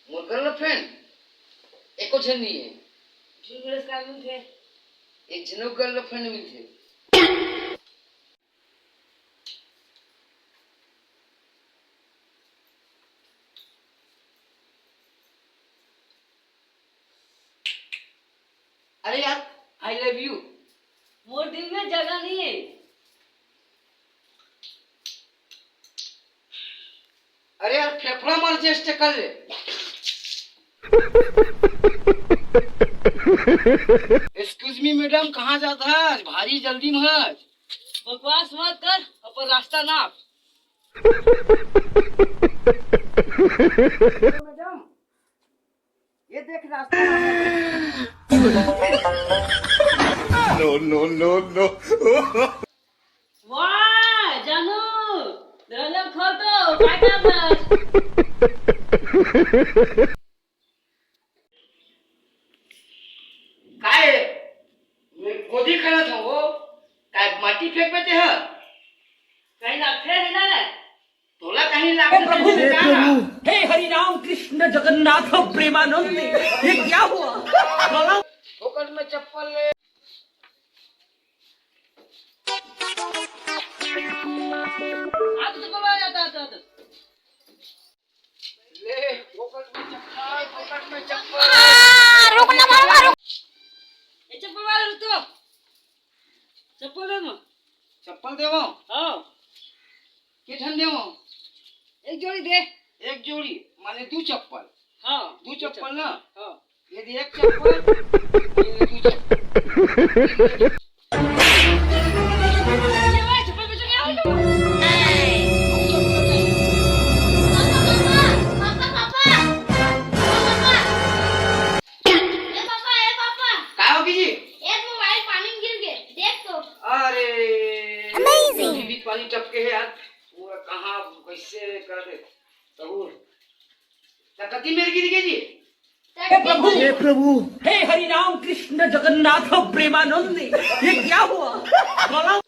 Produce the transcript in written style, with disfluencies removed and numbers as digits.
मोर girlfriend एको छन नहीं है। झुगड़स का मिल थे एक झनो गर्लफ्रेंड मिल थे। अरे यार आई लव यू। मोर दिल में जगह नहीं है। अरे यार फेफड़ा मार चेस्ट कर ले। एक्सक्यूज मी मैडम, कहाँ जाता है? भारी जल्दी में है। बकवास मत कर, अपन रास्ता नाप। मैडम ये देख रास्ता। No. वाह जानू, दरवाजा खोल तो काय करणार? काय मैं गोदी करत हो वो काय माटी फेक ते है। काही लागते है ना? तोला काही लागत प्रभु नाही का? हे हरि राम कृष्ण जगन्नाथ प्रेमानंद, ये क्या हुआ? फोकट में चप्पल ले। आज तो बोला जाता था। ले फोकट में चप्पल। रुक ना मारो। ये चप्पल वाला रुको। चप्पल दे ना। चप्पल देवो। हाँ। के ठन देवो? एक जोड़ी दे। एक जोड़ी माने दो चप्पल। हाँ। दो चप्पल ना? हाँ। यदि एक चप्पल ये दो चप्पल। चप्पल बेचो क्या? काय होगी जी? एक मोबाइल पानी में गिर गए, देख तो। अरे Amazing. भी पानी टपके है यार। पूरा कहाँ कैसे कर दे सहूर। तकती मेरी गिर गई जी। हे प्रभु हे हरि राम कृष्ण जगन्नाथ प्रेमानंद, ये क्या हुआ?